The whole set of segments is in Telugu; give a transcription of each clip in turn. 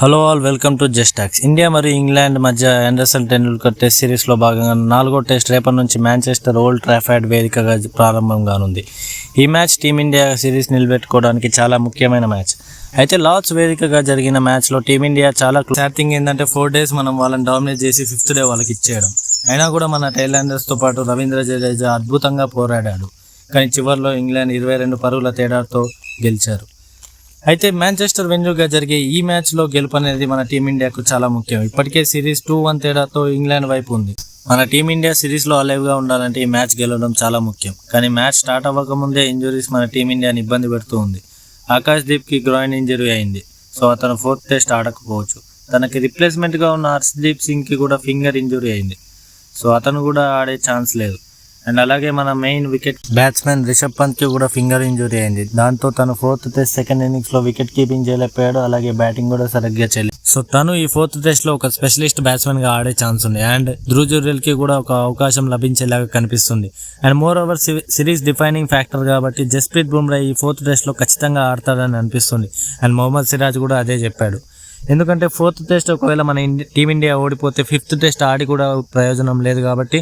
Hello all, welcome to just talks. India మరియు ఇంగ్లాండ్ మధ్య ఆండర్సన్ టెండూల్కర్ టెస్ట్ సిరీస్లో భాగంగా 4వ టెస్ట్ రేపటి నుంచి మాంచెస్టర్ ఓల్డ్ ట్రాఫర్డ్ వేదికగా ప్రారంభం కానుంది. ఈ మ్యాచ్ టీమిండియా సిరీస్ నిలబెట్టుకోవడానికి చాలా ముఖ్యమైన మ్యాచ్. అయితే లార్డ్స్ వేదికగా జరిగిన మ్యాచ్లో టీమిండియా చాలా సాడ్ థింగ్ ఏంటంటే 4 days మనం వాళ్ళని డామినేట్ చేసి 5th day వాళ్ళకి ఇచ్చేయడం. అయినా కూడా మన టైలాండర్స్తో పాటు రవీంద్ర జడేజా అద్భుతంగా పోరాడాడు. కానీ చివరిలో ఇంగ్లాండ్ 22 పరుగుల తేడాతో గెలిచారు. అయితే మాంచెస్టర్ వెన్యూగా జరిగే ఈ మ్యాచ్లో గెలుపు అనేది మన టీమిండియాకు చాలా ముఖ్యం. ఇప్పటికే సిరీస్ 2-1 తేడాతో ఇంగ్లాండ్ వైపు ఉంది. మన టీమిండియా సిరీస్లో అలైవ్గా ఉండాలంటే ఈ మ్యాచ్ గెలవడం చాలా ముఖ్యం. కానీ మ్యాచ్ స్టార్ట్ అవ్వకముందే ఇంజురీస్ మన టీమిండియాని ఇబ్బంది పెడుతూ ఉంది. ఆకాశ్దీప్కి గ్రాయిన్ ఇంజరీ అయింది, సో అతను 4th టెస్ట్ ఆడకపోవచ్చు. తనకి రిప్లేస్మెంట్గా ఉన్న హర్షదీప్ సింగ్కి కూడా ఫింగర్ ఇంజరీ అయింది, సో అతను కూడా ఆడే ఛాన్స్ లేదు. అండ్ అలాగే మన మెయిన్ వికెట్ బ్యాట్స్మెన్ రిషబ్ పంత్కి కూడా ఫింగర్ ఇంజరీ అయింది. దాంతో తను 4th టెస్ట్ సెకండ్ ఇన్నింగ్స్లో వికెట్ కీపింగ్ చేయలేకపోయాడు. అలాగే బ్యాటింగ్ కూడా సరిగ్గా చేయలేదు. సో తను ఈ 4th టెస్ట్లో ఒక స్పెషలిస్ట్ బ్యాట్స్మెన్గా ఆడే ఛాన్స్ ఉంది. అండ్ ధ్రువ్ జురేల్కి కూడా ఒక అవకాశం లభించేలాగా కనిపిస్తుంది. And more over series defining factor కాబట్టి జస్ప్రీత్ బుమ్రా ఈ 4th టెస్ట్లో ఖచ్చితంగా ఆడతాడని అనిపిస్తుంది. అండ్ మొహమ్మద్ సిరాజ్ కూడా అదే చెప్పాడు. ఎందుకంటే 4th టెస్ట్ ఒకవేళ మన టీమిండియా ఓడిపోతే 5th టెస్ట్ ఆడి కూడా ప్రయోజనం లేదు కాబట్టి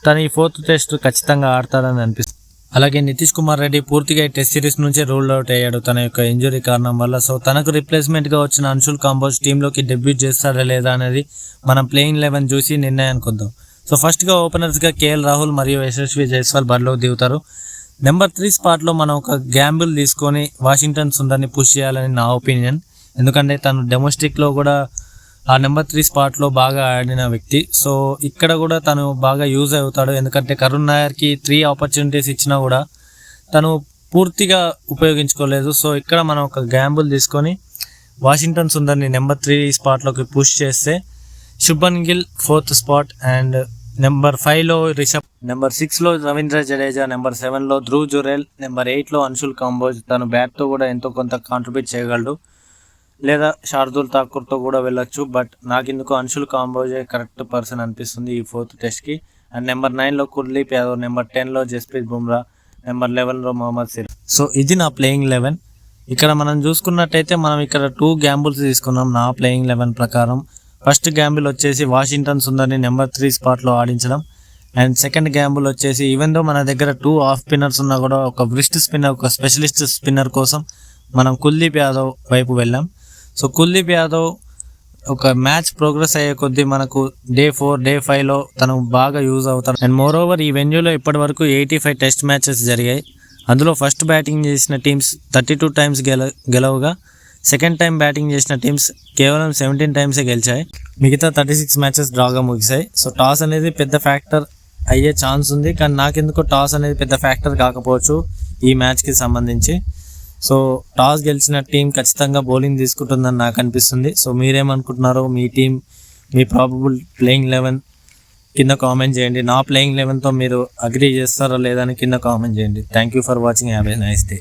తను ఈ 4th టెస్ట్ ఖచ్చితంగా ఆడతాడని అనిపిస్తుంది. అలాగే నితీష్ కుమార్ రెడ్డి పూర్తిగా ఈ టెస్ట్ సిరీస్ నుంచే రూల్డ్ అవుట్ అయ్యాడు తన యొక్క ఇంజరీ కారణం వల్ల. సో తనకు రిప్లేస్మెంట్గా వచ్చిన అన్షుల్ కాంబోజ్ టీంలోకి డెబ్యూట్ చేస్తాడా లేదా అనేది మనం ప్లేయింగ్ 11 చూసి నిర్ణయానికి వద్దాం. సో ఫస్ట్గా ఓపెనర్స్గా కేఎల్ రాహుల్ మరియు యశస్వి జైస్వాల్ బరిలోకి దిగుతారు. నెంబర్ 3 స్పాట్లో మనం ఒక గ్యాంబుల్ తీసుకొని వాషింగ్టన్ సుందర్ని పుష్ చేయాలని నా ఒపీనియన్. ఎందుకంటే తను డొమెస్టిక్లో కూడా ఆ నెంబర్ 3 స్పాట్లో బాగా ఆడిన వ్యక్తి. సో ఇక్కడ కూడా తను బాగా యూజ్ అవుతాడు. ఎందుకంటే కరుణ్ నాయర్కి 3 ఆపర్చునిటీస్ ఇచ్చినా కూడా తను పూర్తిగా ఉపయోగించుకోలేదు. సో ఇక్కడ మనం ఒక గ్యాంబుల్ తీసుకొని వాషింగ్టన్ సుందర్ని నెంబర్ 3 స్పాట్లోకి పుష్ చేస్తే Shubman Gill 4th spot, and number 5లో రిషబ్, నెంబర్ 6లో రవీంద్ర జడేజా, నెంబర్ 7లో ధ్రువ్ జురేల్, నెంబర్ 8లో అన్షుల్ కాంబోజ్. తను బ్యాట్తో కూడా ఎంతో కొంత కాంట్రిబ్యూట్ చేయగలడు, లేదా శార్దుల్ ఠాకూర్తో కూడా వెళ్ళొచ్చు. బట్ నాకు ఇందుకు అన్షుల్ కాంబోజే కరెక్ట్ పర్సన్ అనిపిస్తుంది ఈ 4th టెస్ట్కి. అండ్ నెంబర్ 9లో కుల్దీప్ యాదవ్, నెంబర్ 10లో జస్ప్రీత్ బుమ్రా, నెంబర్ 11లో మొహమ్మద్ సిరాజ్. సో ఇది నా ప్లేయింగ్ 11. ఇక్కడ మనం చూసుకున్నట్టయితే మనం ఇక్కడ 2 గ్యాంబుల్స్ తీసుకున్నాం నా ప్లేయింగ్ 11 ప్రకారం. ఫస్ట్ గ్యాంబుల్ వచ్చేసి వాషింగ్టన్ సుందర్ని నెంబర్ 3 స్పాట్లో ఆడించడం. అండ్ సెకండ్ గ్యాంబుల్ వచ్చేసి ఈవెన్ దో మన దగ్గర 2 ఆఫ్ స్పిన్నర్స్ ఉన్నా కూడా ఒక వ్రిస్ట్ స్పిన్నర్, ఒక స్పెషలిస్ట్ స్పిన్నర్ కోసం మనం కుల్దీప్ యాదవ్ వైపు వెళ్ళాం. సో కుల్దీప్ యాదవ్ ఒక మ్యాచ్ ప్రోగ్రెస్ అయ్యే కొద్దీ మనకు Day 4, Day 5లో తను బాగా యూజ్ అవుతాడు. అండ్ మోర్ ఓవర్ ఈ వెన్యూలో ఇప్పటి వరకు 85 టెస్ట్ మ్యాచెస్ జరిగాయి. అందులో ఫస్ట్ బ్యాటింగ్ చేసిన టీమ్స్ 32 టైమ్స్ గెలవగా సెకండ్ టైం బ్యాటింగ్ చేసిన టీమ్స్ కేవలం 17 టైమ్సే గెలిచాయి. మిగతా 36 మ్యాచెస్ డ్రాగా ముగిశాయి. సో టాస్ అనేది పెద్ద ఫ్యాక్టర్ అయ్యే ఛాన్స్ ఉంది, కానీ నాకెందుకో టాస్ అనేది పెద్ద ఫ్యాక్టర్ కాకపోవచ్చు ఈ మ్యాచ్కి సంబంధించి. సో టాస్ గెలిచిన టీం ఖచ్చితంగా బౌలింగ్ తీసుకుంటుందని నాకు అనిపిస్తుంది. సో మీరేమనుకుంటున్నారో, మీ టీం, మీ ప్రాబబుల్ ప్లేయింగ్ 11 కింద కామెంట్ చేయండి. నా ప్లేయింగ్ 11తో మీరు అగ్రీ చేస్తారో లేదని కింద కామెంట్ చేయండి. Thank you for watching. Have a nice day.